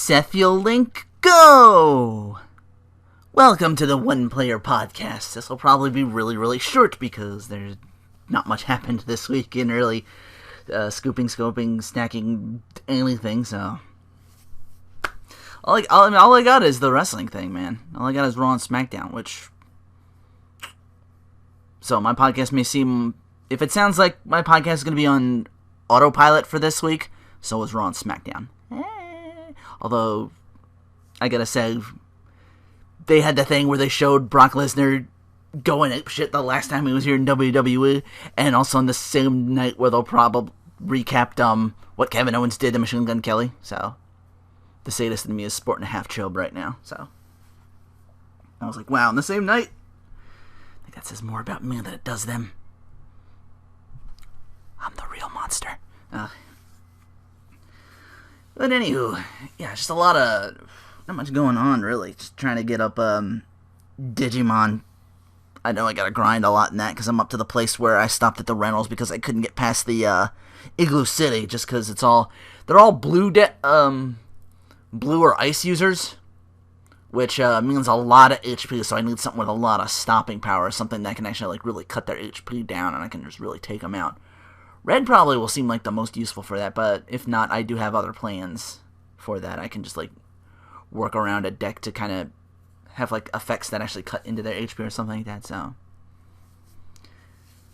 Seth-ial link, go! Welcome to the One Player Podcast. This will probably be really short because there's not much happened this week in really scooping, snacking, anything, so... All I got is the wrestling thing, man. All I got is Raw and Smackdown, which... So my podcast may seem... If it sounds like my podcast is going to be on autopilot for this week, so is Raw and Smackdown. Although, I gotta say, they had the thing where they showed Brock Lesnar going apeshit the last time he was here in WWE, and also on the same night where they'll probably recap what Kevin Owens did to Machine Gun Kelly. So, the sadist in me is sporting a half chub right now. So, I was like, wow, on the same night? I think that says more about me than it does them. I'm the real monster. But anywho, yeah, just not much going on, really. Just trying to get up, Digimon. I know I gotta grind a lot in that, because I'm up to the place where I stopped at the rentals because I couldn't get past the, Igloo City, just because they're all blue or ice users, which, means a lot of HP, so I need something with a lot of stopping power, something that can actually, really cut their HP down, and I can just really take them out. Red probably will seem like the most useful for that, but if not, I do have other plans for that. I can just, work around a deck to kind of have, effects that actually cut into their HP or something like that, so...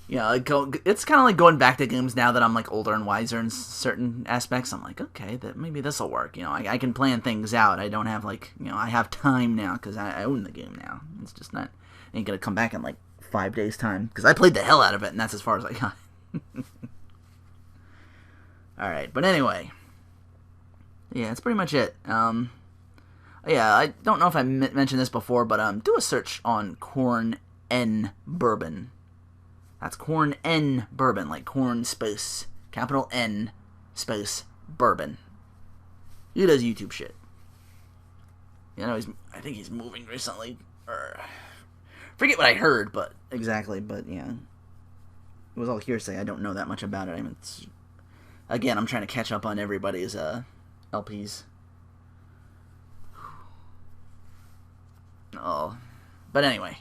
Yeah, it's kind of like going back to games now that I'm, older and wiser in certain aspects. I'm like, okay, maybe this'll work, I can plan things out. I don't have, I have time now, because I own the game now. It's just not... I ain't gonna come back in, 5 days' time, because I played the hell out of it, and that's as far as I got. Alright, but anyway. Yeah, that's pretty much it. Yeah, I don't know if I mentioned this before, but do a search on corn N bourbon. That's corn N bourbon, like corn space, capital N space bourbon. He does YouTube shit. I think he's moving recently, or forget what I heard, but exactly, but yeah. It was all hearsay. I don't know that much about it. I mean, again, I'm trying to catch up on everybody's LPs. Oh, but anyway,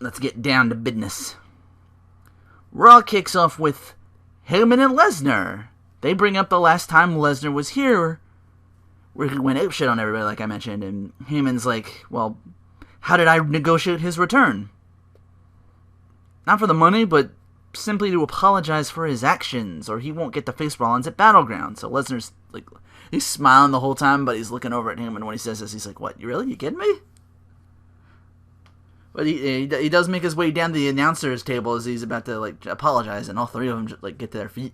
let's get down to business. Raw kicks off with Heyman and Lesnar. They bring up the last time Lesnar was here, where he went apeshit on everybody, like I mentioned, and Heyman's like, well, how did I negotiate his return? Not for the money, but simply to apologize for his actions, or he won't get to face Rollins at Battleground. So Lesnar's, he's smiling the whole time, but he's looking over at him, and when he says this, he's like, what, you kidding me? But he does make his way down the announcer's table as he's about to, apologize, and all three of them, get to their feet.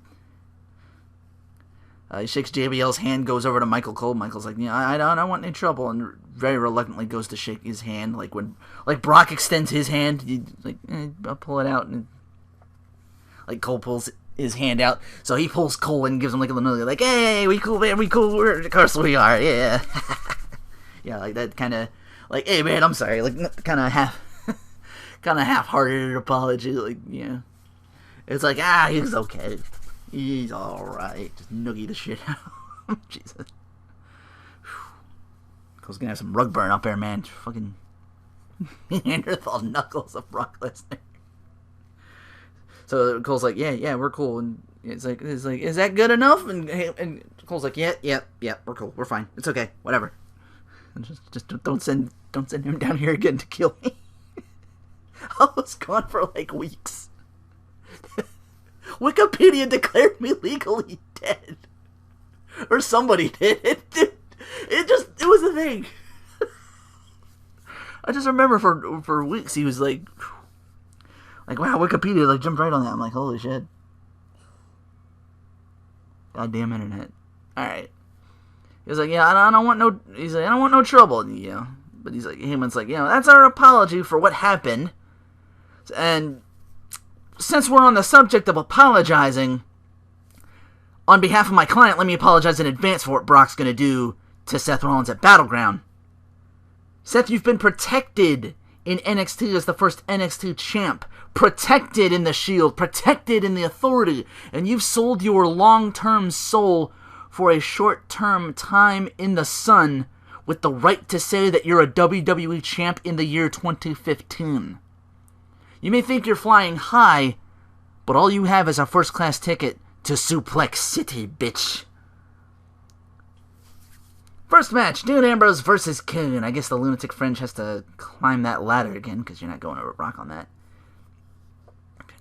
He shakes JBL's hand, goes over to Michael Cole. Michael's like, I don't want any trouble, and very reluctantly goes to shake his hand, when Brock extends his hand, I'll pull it out, and Cole pulls his hand out, so he pulls Cole and gives him a little, hey, we cool, man, we cool, of course we are, yeah. Yeah, that kind of, hey, man, I'm sorry, kind of half-hearted apology, yeah. It's he's okay. He's alright. Just noogie the shit out. Jesus. Cole's gonna have some rug burn up there, man. Fucking Neanderthal knuckles of Brock Lesnar. So Cole's like, yeah, we're cool. And it's like, is that good enough? And Cole's like, yeah, we're cool. We're fine. It's okay. Whatever. And just don't send him down here again to kill me. I was gone for weeks. Wikipedia declared me legally dead. Or somebody did. It was a thing. I just remember for weeks he was wow, Wikipedia jumped right on that. I'm like, holy shit. Goddamn internet. Alright. He was like, yeah, I don't want no trouble. And, but he's like, Heyman's like, that's our apology for what happened. And since we're on the subject of apologizing, on behalf of my client, let me apologize in advance for what Brock's going to do to Seth Rollins at Battleground. Seth, you've been protected in NXT as the first NXT champ, protected in the Shield, protected in the Authority, and you've sold your long-term soul for a short-term time in the sun with the right to say that you're a WWE champ in the year 2015. You may think you're flying high, but all you have is a first-class ticket to Suplex City, bitch. First match, Dean Ambrose versus Kane. I guess the lunatic fringe has to climb that ladder again, because you're not going to rock on that.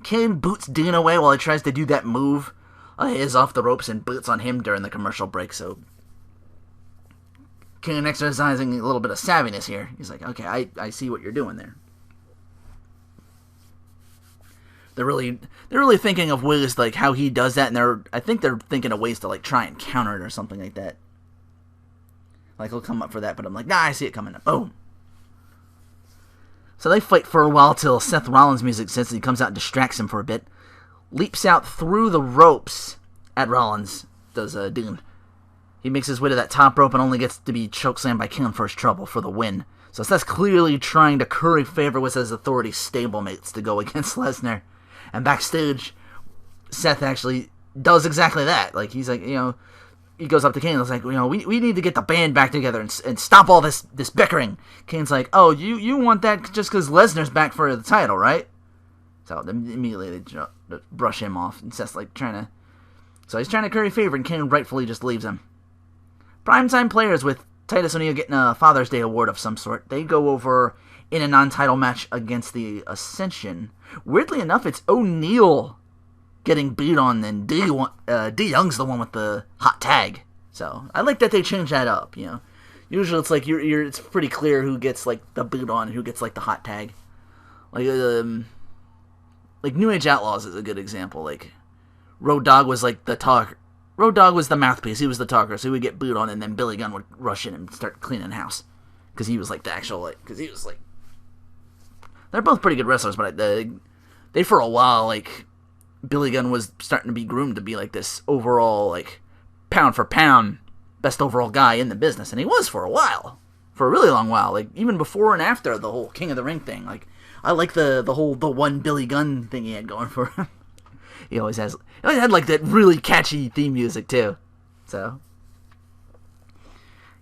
Kane boots Dean away while he tries to do that move. His off the ropes and boots on him during the commercial break, so Kane exercising a little bit of savviness here. He's like, okay, I see what you're doing there. They're really thinking of ways like how he does that, and I think they're thinking of ways to like try and counter it or something like that. Like he'll come up for that, but I'm like, nah, I see it coming up. Boom. So they fight for a while till Seth Rollins' music hits. He comes out and distracts him for a bit. Leaps out through the ropes at Rollins, does Dean. He makes his way to that top rope and only gets to be chokeslammed by Kane First Trouble for the win. So Seth's clearly trying to curry favor with his Authority stablemates to go against Lesnar. And backstage, Seth actually does exactly that. Like, he's like, he goes up to Kane and is like, we need to get the band back together and stop all this bickering. Kane's like, oh, you want that just because Lesnar's back for the title, right? So immediately they brush him off, and Seth's like so he's trying to curry favor, and Kane rightfully just leaves him. Primetime players with Titus O'Neil getting a Father's Day award of some sort. They go over in a non-title match against the Ascension. Weirdly enough, it's O'Neil getting beat on, and D Young's the one with the hot tag. So I like that they changed that up. Usually it's like it's pretty clear who gets like the boot on and who gets like the hot tag. Like New Age Outlaws is a good example. Like Road Dogg was like the talker. Road Dogg was the mouthpiece. He was the talker, so he would get booed on, and then Billy Gunn would rush in and start cleaning house because he was like the actual because he was like. They're both pretty good wrestlers, but they for a while like Billy Gunn was starting to be groomed to be like this overall like pound for pound best overall guy in the business, and he was for a while, for a really long while, like even before and after the whole King of the Ring thing. Like I like the one Billy Gunn thing he had going for him. He always had like that really catchy theme music too. So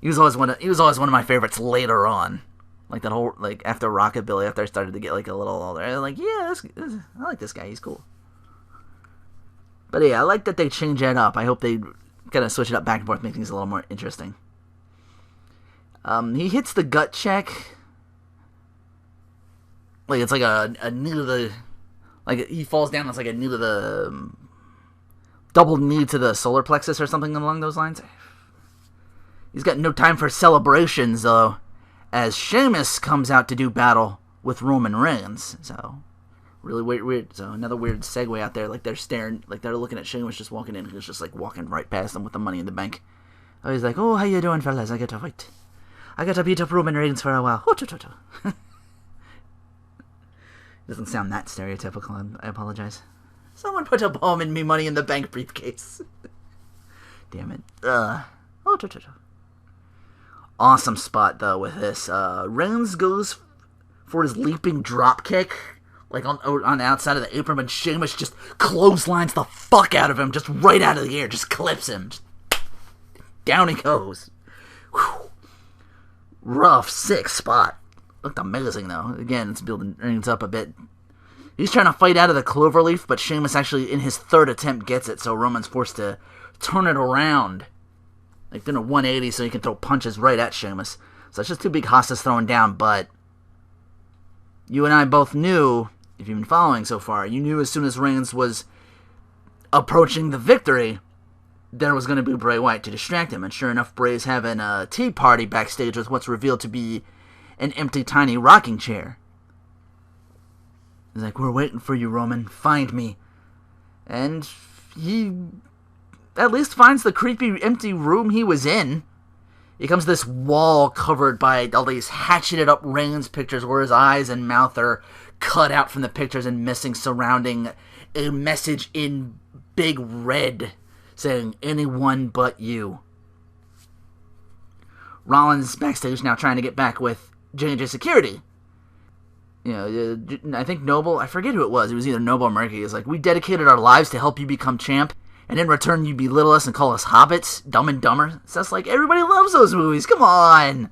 he was always one of my favorites later on. Like that whole like after Rockabilly, after I started to get like a little older, I was like, yeah, I like this guy. He's cool. But yeah, I like that they change that up. I hope they kind of switch it up back and forth, make things a little more interesting. He hits the gut check. Like it's like a knee to the, like he falls down. It's like a knee to the double knee to the solar plexus or something along those lines. He's got no time for celebrations though, as Sheamus comes out to do battle with Roman Reigns. So really weird. So another weird segue out there. Like they're staring, like they're looking at Sheamus just walking in. He's just like walking right past them with the Money in the Bank. Oh, he's like, oh, how you doing, fellas? I got to beat up Roman Reigns for a while. Doesn't sound that stereotypical. I apologize. Someone put a bomb in me Money in the Bank briefcase. Damn it. Awesome spot though with this. Reigns goes for his leaping drop kick, like on the outside of the apron, but Sheamus just clotheslines the fuck out of him, just right out of the air, just clips him. Down he goes. Whew. Rough, sick spot. Looked amazing, though. Again, it's building Reigns up a bit. He's trying to fight out of the cloverleaf, but Sheamus actually, in his third attempt, gets it, so Roman's forced to turn it around. Like, doing a 180 so he can throw punches right at Sheamus. So it's just two big hosses throwing down, but you and I both knew, if you've been following so far, you knew as soon as Reigns was approaching the victory, there was going to be Bray Wyatt to distract him. And sure enough, Bray's having a tea party backstage with what's revealed to be an empty, tiny rocking chair. He's like, we're waiting for you, Roman. Find me. And he at least finds the creepy, empty room he was in. He comes to this wall covered by all these hatcheted up Reigns pictures where his eyes and mouth are cut out from the pictures and missing, surrounding a message in big red saying, anyone but you. Rollins backstage now trying to get back with J&J Security. I think Noble, I forget who it was. It was either Noble or Murky. He's like, we dedicated our lives to help you become champ, And in return, you belittle us and call us hobbits, Dumb and Dumber. So that's like, everybody loves those movies. Come on.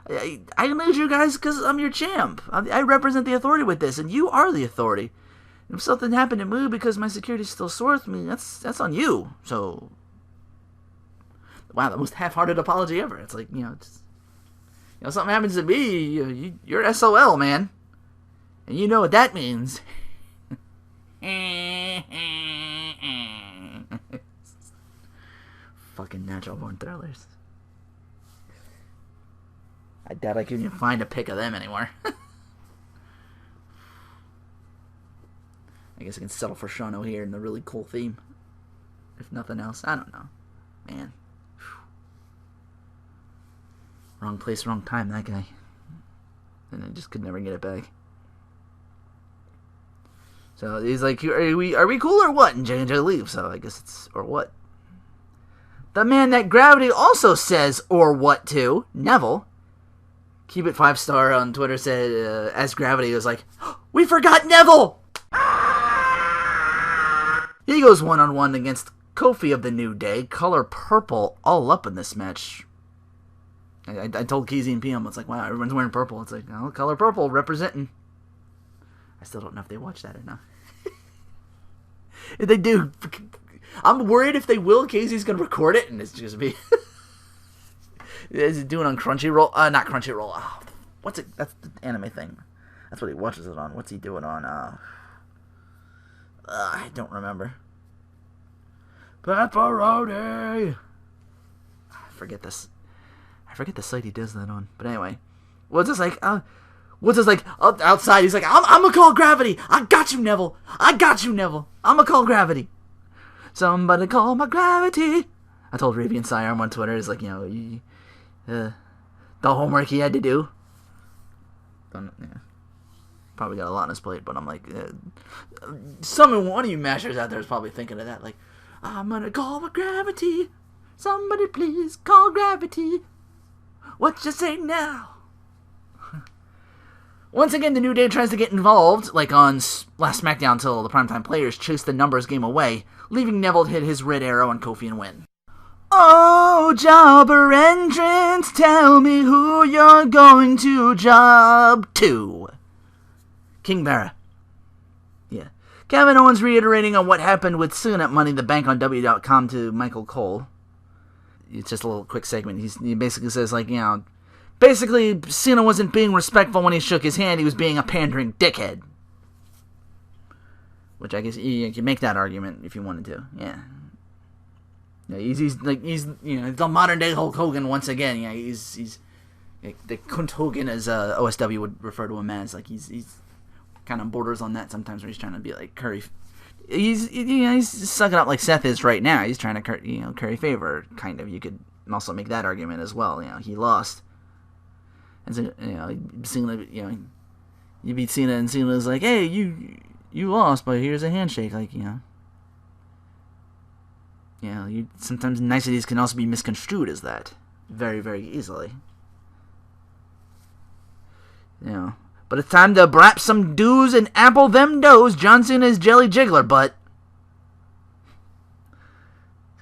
I lose you guys because I'm your champ. I represent the authority with this, and you are the authority. And if something happened to me because my security's still sore with me, that's on you. So, wow, the most half-hearted apology ever. It's like, something happens to me, you're SOL, man. And you know what that means. Fucking natural born thrillers. I doubt I can even find a pic of them anymore. I guess I can settle for Sean O'Hare and the really cool theme. If nothing else. I don't know. Man. Wrong place, wrong time, that guy. And I just could never get it back. So he's like, are we cool or what? And J&J leaves, so I guess it's or what. The man that Gravity also says or what to, Neville. Keep It 5-star on Twitter said, as Gravity was like, we forgot Neville! He goes one-on-one against Kofi of the New Day, color purple, all up in this match. I told Keezy and PM, it's like, wow, everyone's wearing purple. It's like, oh, color purple, representing. I still don't know if they watch that or not. If they do, I'm worried if they will, Casey's going to record it, and it's just me. Is it doing on Crunchyroll? Not Crunchyroll. Oh, what's it? That's the anime thing. That's what he watches it on. What's he doing on? I don't remember. Pepperoni. I forget the site he does that on. But anyway, what's this like? Outside, he's like, I'm gonna call Gravity. I got you, Neville. I'm gonna call Gravity. Somebody call my Gravity. I told Ravian Sidearm on Twitter, it's like, the homework he had to do. Probably got a lot on his plate, but I'm like, one of you mashers out there is probably thinking of that, like, I'm gonna call my Gravity. Somebody please call Gravity. What you say now? Once again, the New Day tries to get involved, like on last SmackDown, until the Primetime Players chase the numbers game away, leaving Neville to hit his red arrow on Kofi and win. Oh, jobber entrance, tell me who you're going to job to. King Barra. Yeah. Kevin Owens reiterating on what happened with Cena at Money in the Bank on W.com to Michael Cole. It's just a little quick segment. He basically says, like, basically, Cena wasn't being respectful when he shook his hand. He was being a pandering dickhead. Which I guess you can make that argument if you wanted to. Yeah. He's the modern day Hulk Hogan once again. Yeah, he's the Kunt Hogan, as OSW would refer to him as. Like he's kind of borders on that sometimes when he's trying to be like curry. He's sucking up like Seth is right now. He's trying to curry favor, kind of. You could also make that argument as well. He lost, and so Cena, you beat Cena, and Cena's like, hey, you lost, but here's a handshake, like sometimes niceties can also be misconstrued as that very, very easily. But it's time to brap some doos and apple them does. John Cena's jelly jiggler, but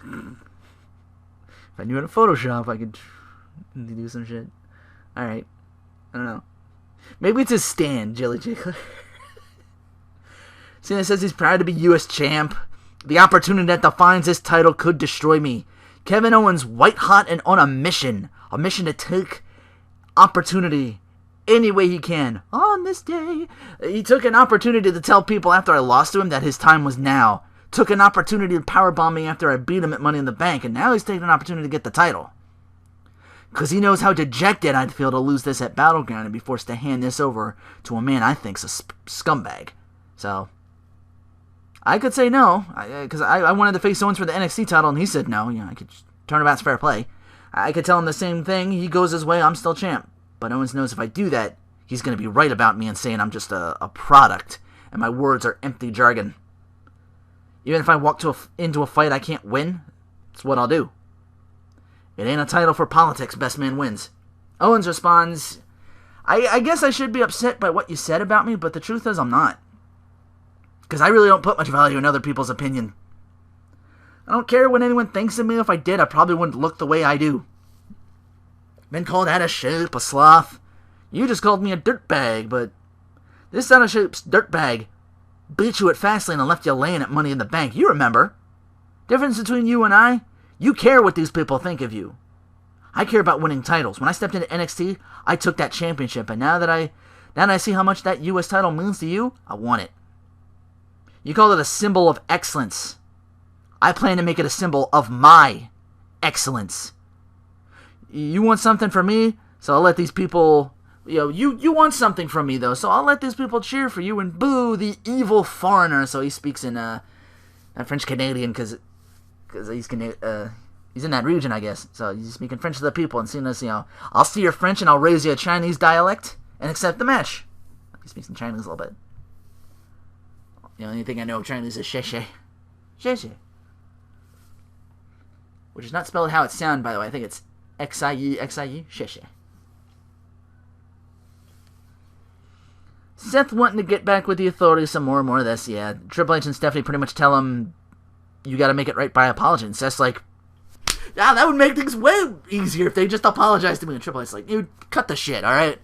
if I knew how to Photoshop, I could do some shit. Alright. I don't know. Maybe it's his stand, jelly jiggler. Cena says he's proud to be U.S. champ. The opportunity that defines this title could destroy me. Kevin Owens, white hot and on a mission. A mission to take opportunity any way he can. On this day. He took an opportunity to tell people after I lost to him that his time was now. Took an opportunity to powerbomb me after I beat him at Money in the Bank. And now he's taking an opportunity to get the title. Because he knows how dejected I'd feel to lose this at Battleground and be forced to hand this over to a man I think's a scumbag. So I could say no, because I wanted to face Owens for the NXT title, and he said no. I could turnabout's fair play. I could tell him the same thing. He goes his way, I'm still champ. But Owens knows if I do that, he's going to be right about me and saying I'm just a product, and my words are empty jargon. Even if I walk into a fight I can't win, it's what I'll do. It ain't a title for politics, best man wins. Owens responds, I guess I should be upset by what you said about me, but the truth is I'm not. Because I really don't put much value in other people's opinion. I don't care what anyone thinks of me. If I did, I probably wouldn't look the way I do. Been called out of shape, a sloth. You just called me a dirtbag, but this out of shape dirtbag beat you at Fastlane and left you laying at Money in the Bank. You remember. Difference between you and I, you care what these people think of you. I care about winning titles. When I stepped into NXT, I took that championship, and now that I see how much that U.S. title means to you, I want it. You call it a symbol of excellence. I plan to make it a symbol of my excellence. You want something from me, so I'll let these people... You want something from me, though, so I'll let these people cheer for you and boo the evil foreigner. So he speaks in French-Canadian, because he's in that region, I guess. So he's speaking French to the people and seeing us, I'll see your French and I'll raise you a Chinese dialect and accept the match. He speaks in Chinese a little bit. The only thing I know of Chinese is xie. Xie. Which is not spelled how it sounds, by the way. I think it's Xie, xie. Seth wanting to get back with the Authority, some more and more of this, yeah. Triple H and Stephanie pretty much tell him, you gotta make it right by apology. And Seth's like, yeah, that would make things way easier if they just apologized to me. And Triple H's like, dude, cut the shit, alright?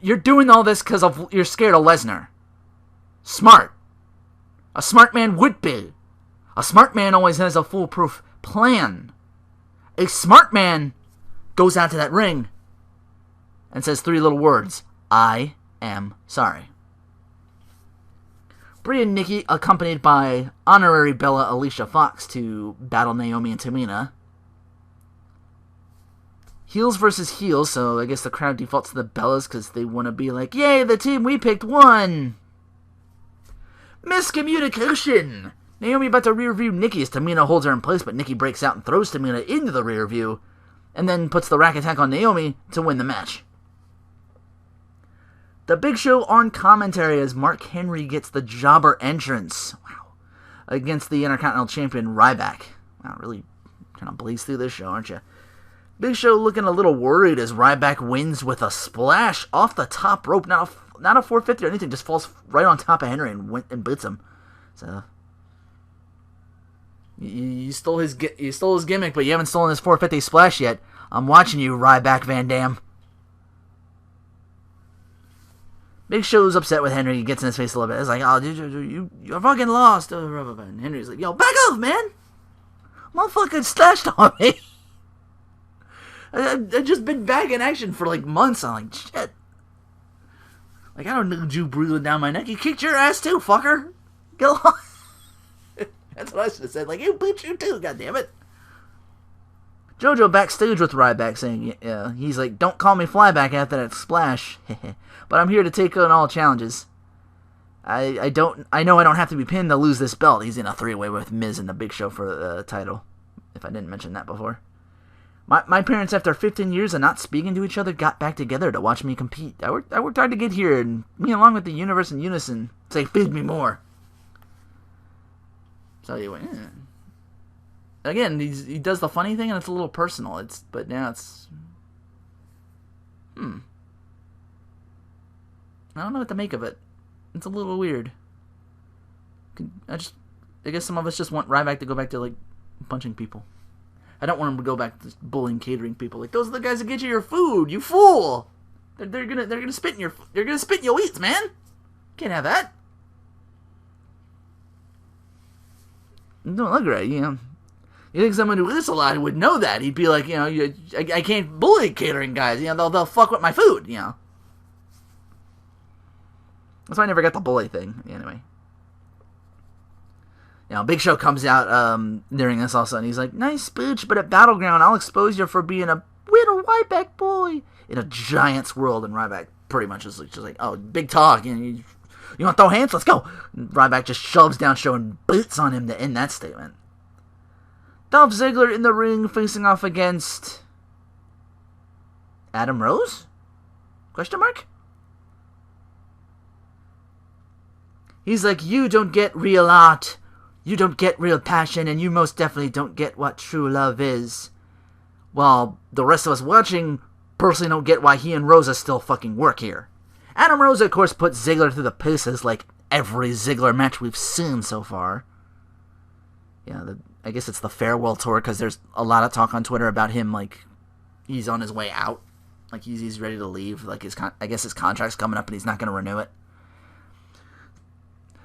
You're doing all this because you're scared of Lesnar. Smart. A smart man would be. A smart man always has a foolproof plan. A smart man goes out to that ring and says 3 little words. I am sorry. Brie and Nikki, accompanied by honorary Bella Alicia Fox, to battle Naomi and Tamina. Heels versus heels, so I guess the crowd defaults to the Bellas because they want to be like, yay, the team we picked won! Miscommunication! Naomi about to rear view Nikki as Tamina holds her in place, but Nikki breaks out and throws Tamina into the rear view, and then puts the rack attack on Naomi to win the match. The Big Show on commentary as Mark Henry gets the jobber entrance. Wow. Against the Intercontinental Champion Ryback. Wow, really kind of blaze through this show, aren't you? Big Show looking a little worried as Ryback wins with a splash off the top rope. Not a 450 or anything, just falls right on top of Henry and beats him. So you stole his gimmick, but you haven't stolen his 450 splash yet. I'm watching you, Ryback Van Dam. Big Show's upset with Henry. He gets in his face a little bit. It's like, oh, dude, you're fucking lost. And Henry's like, yo, back off, man. Motherfucker slashed on me. I've just been back in action for like months. I'm like, shit. Like, I don't need you breathing down my neck. You kicked your ass too, fucker. Get along. That's what I should have said. Like, you beat you too, goddammit. JoJo backstage with Ryback saying, he's like, don't call me Flyback after that splash. But I'm here to take on all challenges. I know I don't have to be pinned to lose this belt. He's in a 3-way with Miz and the Big Show for the title. If I didn't mention that before. My parents, after 15 years of not speaking to each other, got back together to watch me compete. I worked hard to get here, and me along with the universe in unison say, feed me more. So anyway, again, he does the funny thing, and it's a little personal. But now it's, I don't know what to make of it. It's a little weird. I guess some of us just want Ryback to go back to like punching people. I don't want him to go back to bullying catering people. Like, those are the guys that get you your food, you fool. They're gonna spit in your eats, man. Can't have that. Don't look right, You think someone who lives a lot would know that? He'd be like, I can't bully catering guys. They'll fuck with my food. That's why I never got the bully thing. Anyway. Big Show comes out during this also, and he's like, nice speech, but at Battleground, I'll expose you for being a little Ryback boy in a giant's world. And Ryback pretty much is just like, oh, big talk. You want to throw hands? Let's go. And Ryback just shoves down Show and boots on him to end that statement. Dolph Ziggler in the ring facing off against Adam Rose? Question mark? He's like, you don't get real art. You don't get real passion, and you most definitely don't get what true love is. While the rest of us watching personally don't get why he and Rosa still fucking work here. Adam Rose, of course, put Ziggler through the paces like every Ziggler match we've seen so far. I guess it's the farewell tour, because there's a lot of talk on Twitter about him, like, he's on his way out. Like, he's ready to leave. Like, I guess his contract's coming up and he's not going to renew it.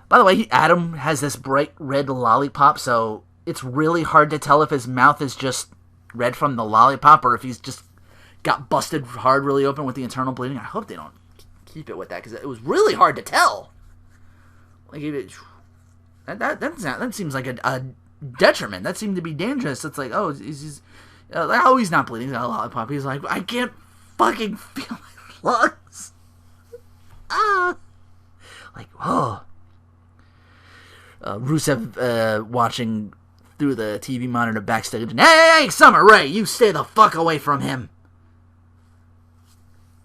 By the way, Adam has this bright red lollipop, so it's really hard to tell if his mouth is just red from the lollipop or if he's just got busted hard really open with the internal bleeding. I hope they don't keep it with that, because it was really hard to tell. Like, that seems like a detriment. That seemed to be dangerous. It's like, oh, he's not bleeding. He's got a lollipop. He's like, I can't fucking feel my lungs. Like, oh. Rusev watching through the TV monitor backstage. And, hey, Summer Rae, you stay the fuck away from him.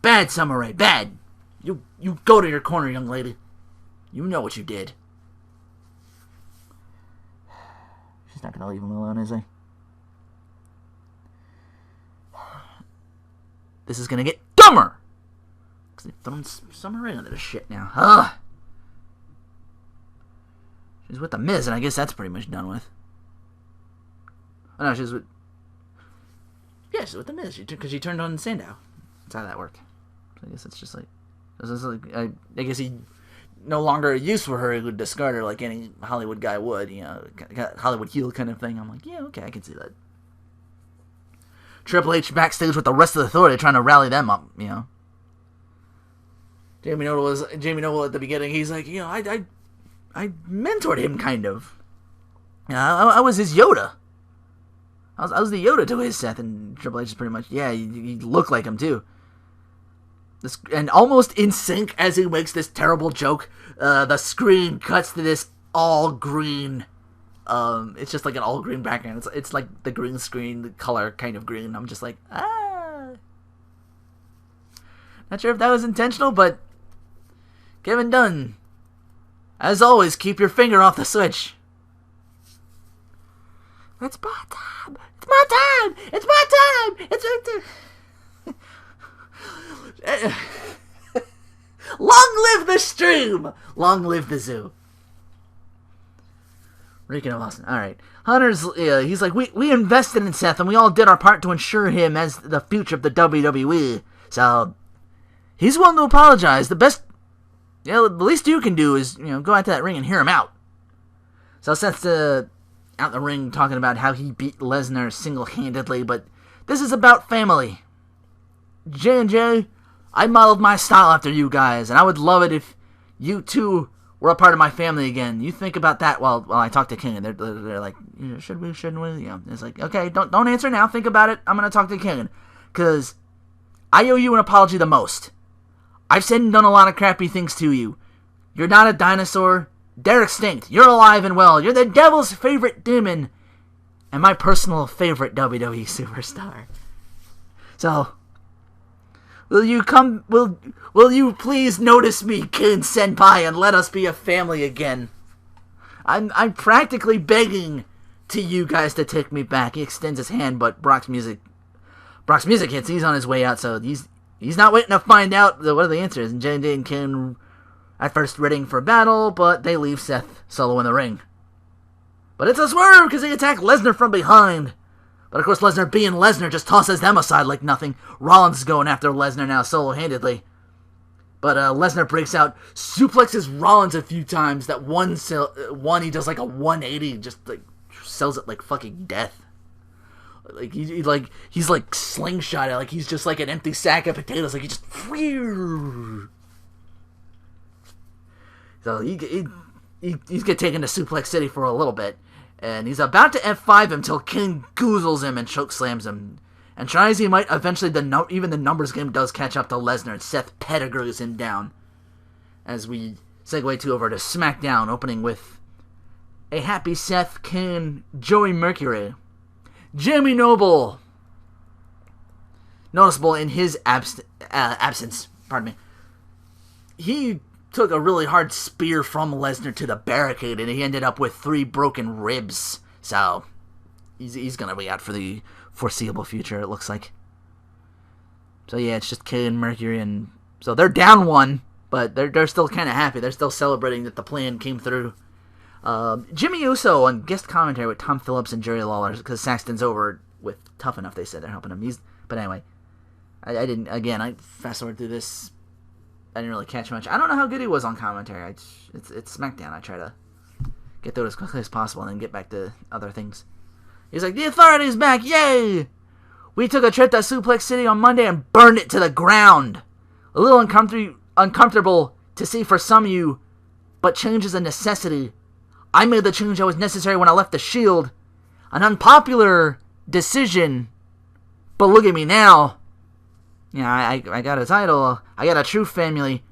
Bad, Summer Rae, bad. You go to your corner, young lady. You know what you did. She's not gonna leave him alone, is he? This is gonna get dumber! Because they've thrown Summer Rae into the shit now. Ugh. She's with the Miz, and I guess that's pretty much done with. Oh no, she's with... Yeah, she's with the Miz, because she turned on Sandow. That's how that worked. So I guess it's just like... I guess he... No longer a use for her, he would discard her like any Hollywood guy would, you know, Hollywood heel kind of thing. I'm like, yeah, okay, I can see that. Triple H backstage with the rest of the Authority trying to rally them up, you know. Jamie Noble at the beginning, he's like, you know, I mentored him, kind of. I was his Yoda. I was the Yoda to his Seth, and Triple H is pretty much, yeah, you look like him, too. And almost in sync as he makes this terrible joke, the screen cuts to this all-green, it's just like an all-green background. It's like the green screen, the color kind of green. I'm just like, Not sure if that was intentional, but Kevin Dunn, as always, keep your finger off the switch. It's my time! It's my time! It's my time! It's my time! Long live the stream! Long live the zoo. Rican of Austin. Alright. Hunter's, he's like, we invested in Seth, and we all did our part to ensure him as the future of the WWE. So, he's willing to apologize. The best, the least you can do is, go out to that ring and hear him out. So Seth's out in the ring talking about how he beat Lesnar single-handedly, but this is about family. J&J, I modeled my style after you guys, and I would love it if you two were a part of my family again. You think about that while I talk to King, and they're like, should we, shouldn't we? It's like, okay, don't answer now. Think about it. I'm gonna talk to King, because I owe you an apology the most. I've said and done a lot of crappy things to you. You're not a dinosaur. They're extinct. You're alive and well. You're the devil's favorite demon, and my personal favorite WWE superstar. So, will you please notice me, Ken Senpai, and let us be a family again? I'm practically begging to you guys to take me back. He extends his hand, but Brock's music hits. He's on his way out, so he's not waiting to find out what the answer is. And J&J and Ken at first readying for battle, but they leave Seth solo in the ring. But it's a swerve because they attack Lesnar from behind. But of course, Lesnar being Lesnar just tosses them aside like nothing. Rollins is going after Lesnar now solo-handedly. But Lesnar breaks out, suplexes Rollins a few times. That one he does like a 180, just like sells it like fucking death. Like he's like slingshot it, like he's just like an empty sack of potatoes. Like he just. So he's get taken to Suplex City for a little bit. And he's about to F5 him till King goozles him and chokeslams him. And try as he might, eventually even the numbers game does catch up to Lesnar, and Seth pedigrees him down. As we segue over to SmackDown, opening with a happy Seth, Kane, Joey Mercury. Jamie Noble, noticeable in his absence, he took a really hard spear from Lesnar to the barricade, and he ended up with 3 broken ribs. So, he's going to be out for the foreseeable future, it looks like. So yeah, it's just Kane and Mercury, and so they're down 1, but they're still kind of happy. They're still celebrating that the plan came through. Jimmy Uso on guest commentary with Tom Phillips and Jerry Lawler, because Saxton's over with Tough Enough, they said they're helping him. But anyway, I didn't, again, I fast-forward through this, I didn't really catch much. I don't know how good he was on commentary. It's SmackDown. I try to get through it as quickly as possible and then get back to other things. He's like, the Authority's back, yay! We took a trip to Suplex City on Monday and burned it to the ground. A little uncomfortable to see for some of you, but change is a necessity. I made the change that was necessary when I left the Shield. An unpopular decision, but look at me now. Yeah, I got a title. I got a true family.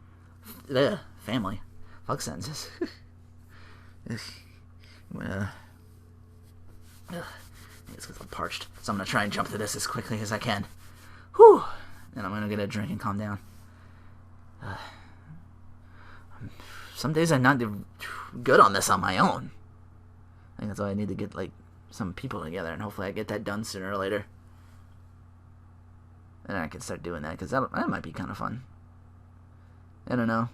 Family. Fuck sentences. It's because I'm parched. So I'm going to try and jump through this as quickly as I can. Whew. And I'm going to get a drink and calm down. Some days I'm not good on this on my own. I think that's why I need to get, some people together, and hopefully I get that done sooner or later. And I can start doing that, because that might be kind of fun. I don't know.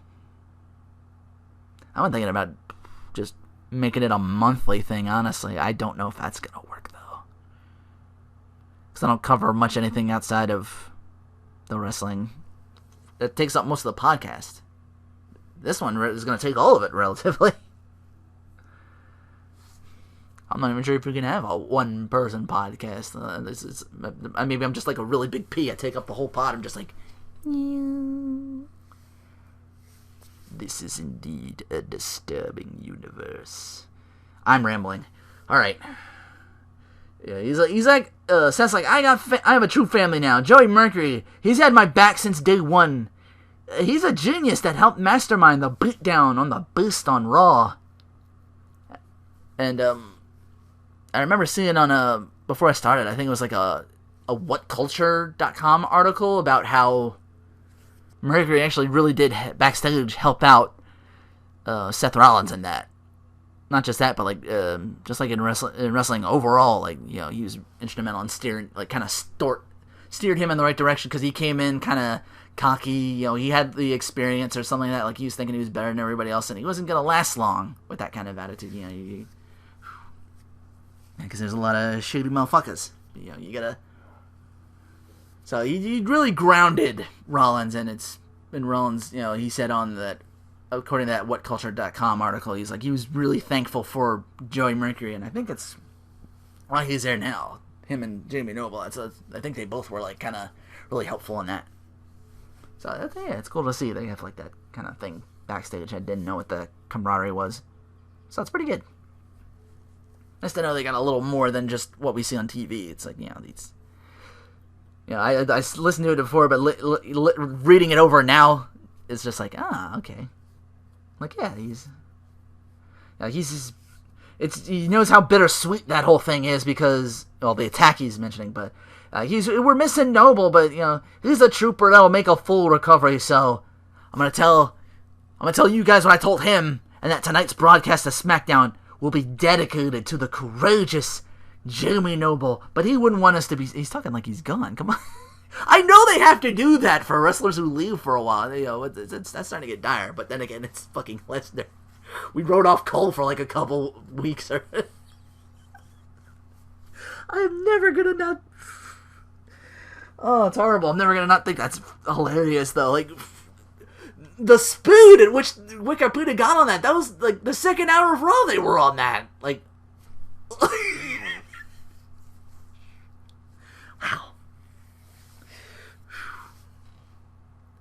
I'm thinking about just making it a monthly thing, honestly. I don't know if that's going to work, though. Because I don't cover much anything outside of the wrestling. That takes up most of the podcast. This one is going to take all of it, relatively. I'm not even sure if we can have a one-person podcast. Maybe I'm just like a really big P. I take up the whole pod. I'm just like, this is indeed a disturbing universe. I'm rambling. All right. Yeah, he's like, Seth's like, I have a true family now. Joey Mercury, he's had my back since day one. He's a genius that helped mastermind the beatdown on the Beast on Raw. And I remember seeing on before I started, I think it was like a whatculture.com article about how Mercury actually really did backstage help out Seth Rollins in that. Not just that, but just like in wrestling overall, he was instrumental in steering, steered him in the right direction, because he came in kind of cocky, he had the experience or something like that, he was thinking he was better than everybody else, and he wasn't going to last long with that kind of attitude, because there's a lot of shady motherfuckers, you gotta, so he really grounded Rollins, and it's been Rollins, he said on that, according to that whatculture.com article, he's like, he was really thankful for Joey Mercury, and I think it's why he's there now, him and Jamie Noble, I think they both were kind of really helpful in that. So, yeah, it's cool to see they have, that kind of thing backstage. I didn't know what the camaraderie was. So, it's pretty good. Nice to know they got a little more than just what we see on TV. It's these... I listened to it before, but reading it over now, it's just okay. Yeah, he knows how bittersweet that whole thing is because, the attack he's mentioning, but... we're missing Noble, but he's a trooper that will make a full recovery. So I'm gonna tell you guys what I told him, and that tonight's broadcast of SmackDown will be dedicated to the courageous Jamie Noble. But he wouldn't want us to be. He's talking like he's gone. Come on, I know they have to do that for wrestlers who leave for a while. That's starting to get dire. But then again, it's fucking Lesnar. We wrote off Cole for a couple weeks. I'm never gonna not. Oh, it's horrible. I'm never gonna not think that's hilarious, though. The speed at which Wikipedia got on that was, the second hour of Raw they were on that. Wow.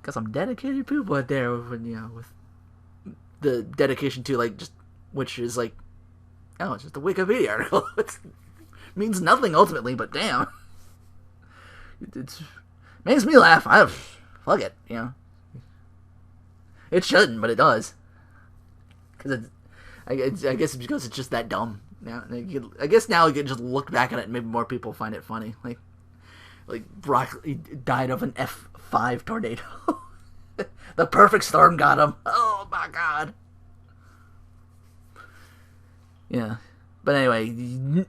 Got some dedicated people out there with with the dedication to, which is, it's just a Wikipedia article. It means nothing ultimately, but damn. It makes me laugh. Fuck it, It shouldn't, but it does. Because I guess it's because it's just that dumb. Now, I guess now you can just look back at it and maybe more people find it funny. Brock died of an F5 tornado. The perfect storm got him. Oh my god. Yeah. But anyway...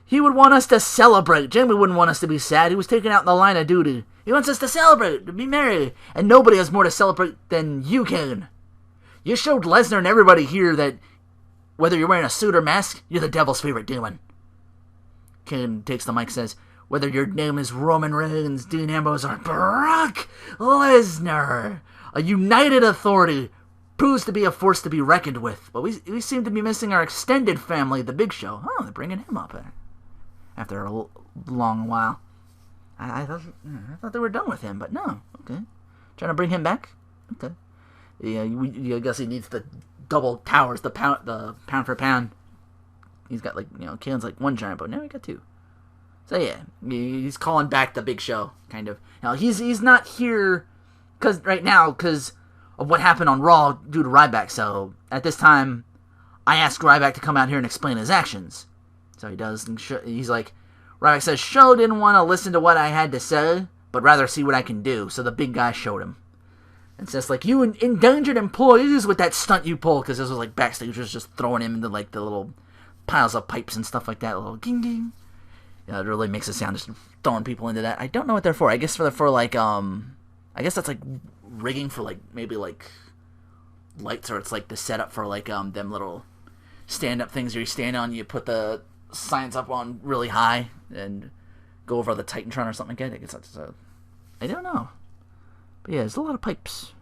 He would want us to celebrate. Jamie wouldn't want us to be sad. He was taken out in the line of duty. He wants us to celebrate, to be merry. And nobody has more to celebrate than you can. You showed Lesnar and everybody here that whether you're wearing a suit or mask, you're the devil's favorite demon. Kane takes the mic, says, whether your name is Roman Reigns, Dean Ambrose, or Brock Lesnar, a united authority proves to be a force to be reckoned with. But we seem to be missing our extended family, the Big Show. Oh, they're bringing him up after a long while. I thought they were done with him, but no. Okay. Trying to bring him back? Okay. Yeah, I guess he needs the double towers, the pound for pound. He's got, Kane's like one giant, but now he got two. So yeah, he's calling back the Big Show, kind of. Now he's not here because of what happened on Raw due to Ryback. So at this time, I asked Ryback to come out here and explain his actions. So he does. And he's like, Ryback says, Show didn't want to listen to what I had to say, but rather see what I can do. So the big guy showed him. And says, you endangered employees with that stunt you pulled, because this was backstage, was just throwing him into the little piles of pipes and stuff like that, a little ging ging. Yeah, it really makes it sound just throwing people into that. I don't know what they're for. I guess I guess that's rigging for maybe lights, or it's the setup for them little stand up things where you stand on, you put the signs up on really high and go over the Titantron or something like that. I guess that's I don't know. But yeah, there's a lot of pipes.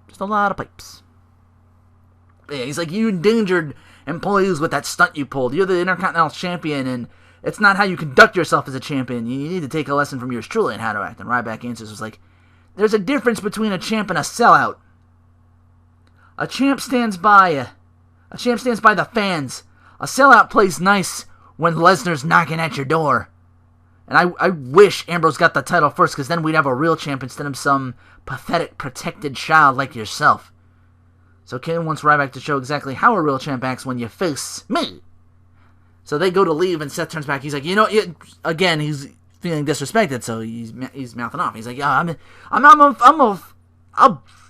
Just a lot of pipes. But yeah, he's like, you endangered employees with that stunt you pulled. You're the Intercontinental Champion, and it's not how you conduct yourself as a champion. You need to take a lesson from yours truly in how to act. And Ryback answers was there's a difference between a champ and a sellout. A champ stands by the fans. A sellout plays nice when Lesnar's knocking at your door. And I wish Ambrose got the title first, because then we'd have a real champ instead of some pathetic, protected child like yourself. So Kane wants Ryback to show exactly how a real champ acts when you face me. So they go to leave, and Seth turns back. He's like, again, he's feeling disrespected, so he's mouthing off. He's like, yeah,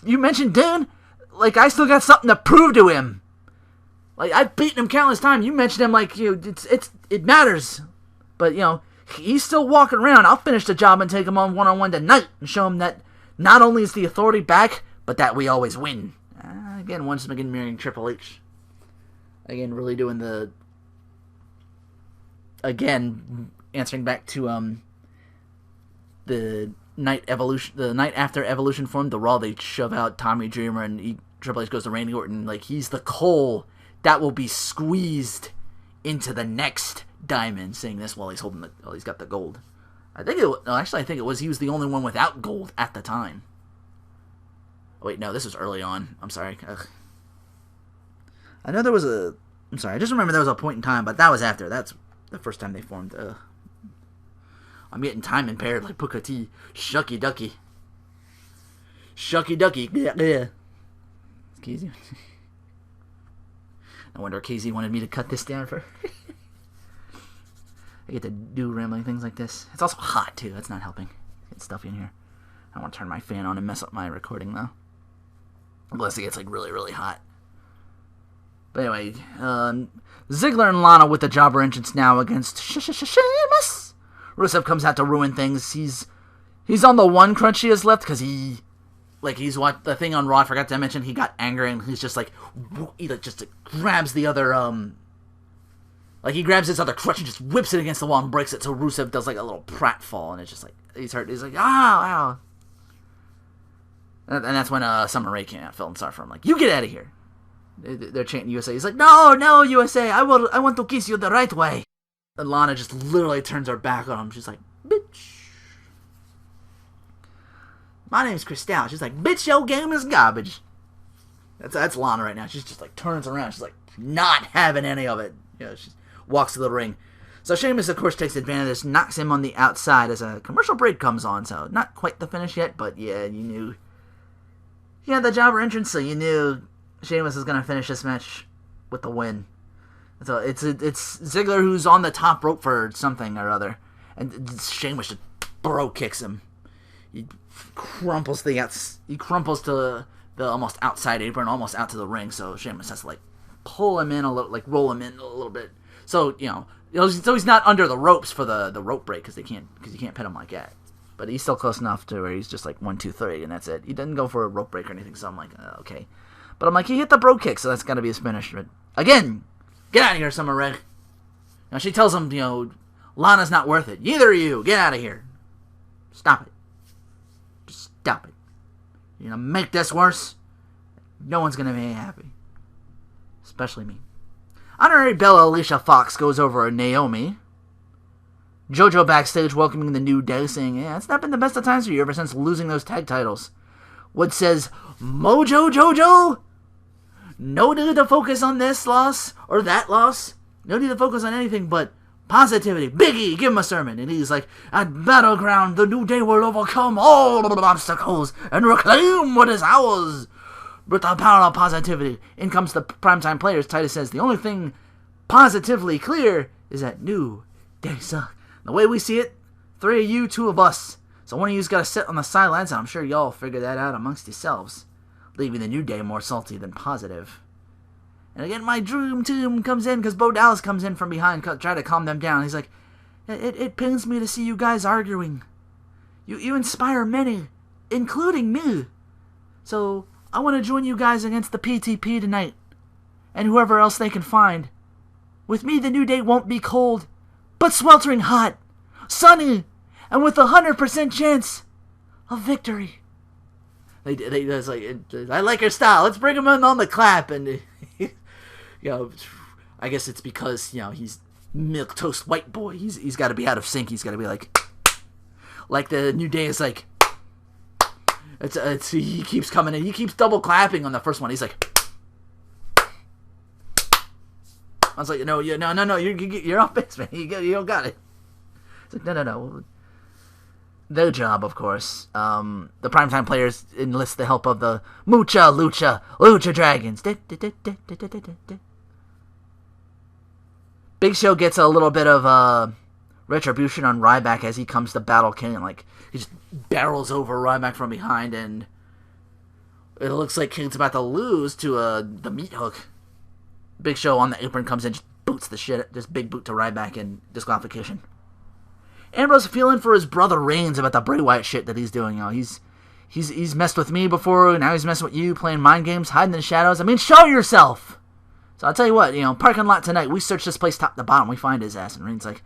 you mentioned Dan? I still got something to prove to him. I've beaten him countless times. You mentioned him it matters. But, he's still walking around. I'll finish the job and take him on one-on-one tonight and show him that not only is the authority back, but that we always win. Again, once again mirroring Triple H. Again, really doing again, answering back to the night after Evolution formed, the Raw, they shove out Tommy Dreamer, and Triple H goes to Randy Orton. He's the coal that will be squeezed into the next diamond, saying this while he's he's got the gold. I think it was he was the only one without gold at the time. Oh, wait, no, this was early on. I'm sorry. Ugh. I know there was I'm sorry, I just remember there was a point in time, but that was after. That's the first time they formed. I'm getting time impaired like Booker T. Shucky ducky. Shucky ducky. Yeah. It's Casey. I wonder if Casey wanted me to cut this down for... I get to do rambling things like this. It's also hot, too. That's not helping. Get stuffy in here. I don't want to turn my fan on and mess up my recording, though. Unless it gets, really, really hot. But anyway, Ziggler and Lana with the jobber entrance now against Sheamus. Rusev comes out to ruin things. He's on the one crunch he has left because he's watched the thing on Raw. I forgot to mention he got angry and he's just he grabs the other he grabs his other crutch and just whips it against the wall and breaks it. So Rusev does a little pratfall and it's just he's hurt. He's ow. And that's when Summer Rae came out, Phil and Starr from you get out of here. They're chanting USA. He's no USA. I want to kiss you the right way. And Lana just literally turns her back on him. She's like, bitch. My name's Christelle. She's like, bitch, your game is garbage. That's Lana right now. She's just turns around. She's not having any of it. She walks to the ring. So Sheamus, of course, takes advantage of this, knocks him on the outside as a commercial break comes on. So not quite the finish yet, but yeah, you knew. He had the jobber entrance, so you knew Sheamus is going to finish this match with the win. So it's Ziggler who's on the top rope for something or other, and Sheamus just bro kicks him. He crumples to the almost outside apron, almost out to the ring. So Sheamus has to pull him in a little, roll him in a little bit. So so he's not under the ropes for the rope break because you can't pin him like that. But he's still close enough to where he's just 1, 2, 3, and that's it. He didn't go for a rope break or anything. So I'm okay. But I'm he hit the bro kick, so that's got to be his finish. But again, Get out of here, Summer Red. Now she tells him, Lana's not worth it. Neither are you. Get out of here. Stop it. Just stop it. You're going to make this worse. No one's going to be happy. Especially me. Honorary Bella Alicia Fox goes over Naomi. JoJo backstage welcoming the New Day, saying, yeah, it's not been the best of times for you ever since losing those tag titles. Wood says, Mojo JoJo? No need to focus on this loss or that loss. No need to focus on anything but positivity. Biggie, give him a sermon. And he's like, at Battleground, the New Day will overcome all the obstacles and reclaim what is ours. With the power of positivity. In comes the primetime players. Titus says, the only thing positively clear is that New Day suck. The way we see it, 3 of you, 2 of us. So one of you's got to sit on the sidelines, and I'm sure y'all figure that out amongst yourselves, leaving the New Day more salty than positive. And again, my dream team comes in, because Bo Dallas comes in from behind, try to calm them down. He's like, it pains me to see you guys arguing. You inspire many, including me. So I want to join you guys against the PTP tonight, and whoever else they can find. With me, the New Day won't be cold, but sweltering hot, sunny, and with 100% chance of victory. It's like, I like your style. Let's bring him in on the clap. And I guess it's because he's milquetoast white boy. He's got to be out of sync. He's got to be like the New Day is like. He keeps coming in. He keeps double clapping on the first one. He's like. I was like, no, you're off base, man. You don't got it. It's like, no. Their job, of course. The primetime players enlist the help of the Lucha Dragons. Big Show gets a little bit of retribution on Ryback as he comes to battle Kane. Like, he just barrels over Ryback from behind, and it looks like Kane's about to lose to the meat hook. Big Show on the apron comes in, just boots the shit, just big boot to Ryback and disqualification. Ambrose feeling for his brother Reigns about the Bray Wyatt shit that he's doing. He's messed with me before, now he's messing with you, playing mind games, hiding in the shadows. I mean, show yourself! So I'll tell you what, parking lot tonight, we search this place top to bottom, we find his ass, and Reigns like,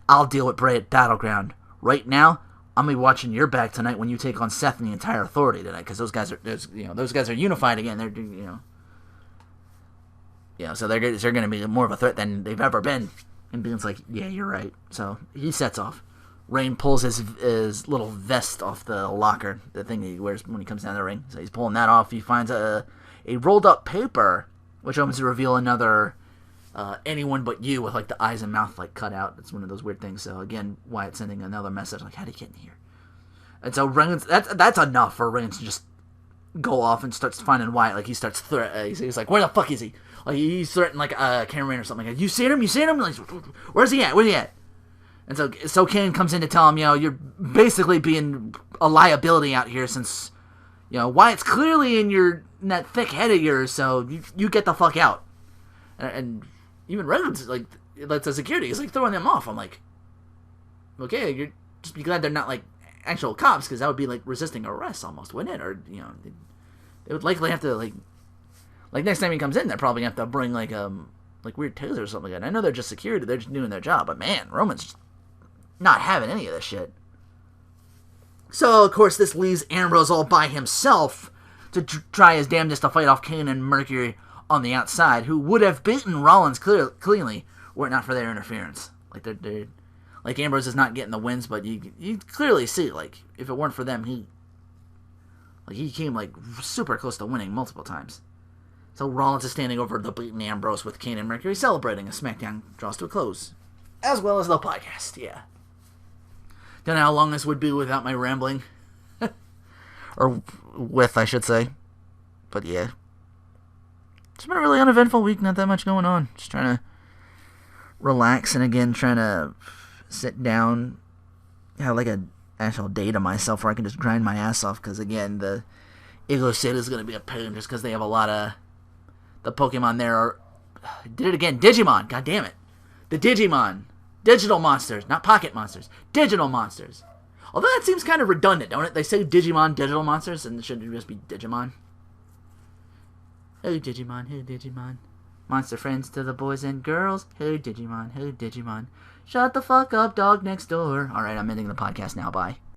I'll deal with Bray at Battleground. Right now, I'm gonna be watching your back tonight when you take on Seth and the entire Authority tonight, because those guys are unified again. They're so they're going to be more of a threat than they've ever been. And Bean's like, yeah, you're right. So he sets off. Rain pulls his little vest off the locker, the thing that he wears when he comes down the ring. So he's pulling that off. He finds a rolled up paper, which opens to reveal another anyone but you with like the eyes and mouth like cut out. It's one of those weird things. So again, Wyatt sending another message like, how did he get in here? And so Reigns, that's enough for Reigns to just go off and starts finding Wyatt. Like he starts he's like, where the fuck is he? Like he's threatening like a cameraman or something. Like, you seen him? Like, where's he at? Where's he at? And so Kane comes in to tell him, you're basically being a liability out here since, Wyatt's clearly in that thick head of yours. So you get the fuck out. And even Reynolds like the security is like throwing them off. I'm like, okay, you're just be glad they're not like actual cops, because that would be like resisting arrest almost, wouldn't it? Or they would likely have to like next time he comes in, they're probably gonna have to bring like weird tasers or something like that. I know they're just security, they're just doing their job, but man, Roman's just not having any of this shit. So of course this leaves Ambrose all by himself to try his damnedest to fight off Kane and Mercury on the outside, who would have beaten Rollins cleanly were it not for their interference. Like they're like Ambrose is not getting the wins, but you clearly see like if it weren't for them, he came like super close to winning multiple times. So Rollins is standing over the beaten Ambrose with Kane and Mercury celebrating as SmackDown draws to a close. As well as the podcast, yeah. Don't know how long this would be without my rambling. Or with, I should say. But yeah. It's been a really uneventful week, not that much going on. Just trying to relax and again trying to sit down, have like an actual day to myself where I can just grind my ass off, because again, the Igloo City is going to be a pain just because they have a lot of the Pokemon there are... Did it again. Digimon. God damn it. The Digimon. Digital monsters. Not pocket monsters. Digital monsters. Although that seems kind of redundant, don't it? They say Digimon, digital monsters, and it shouldn't just be Digimon. Hey, Digimon. Hey, Digimon. Monster friends to the boys and girls. Hey Digimon, hey Digimon. Shut the fuck up, dog next door. Alright, I'm ending the podcast now. Bye.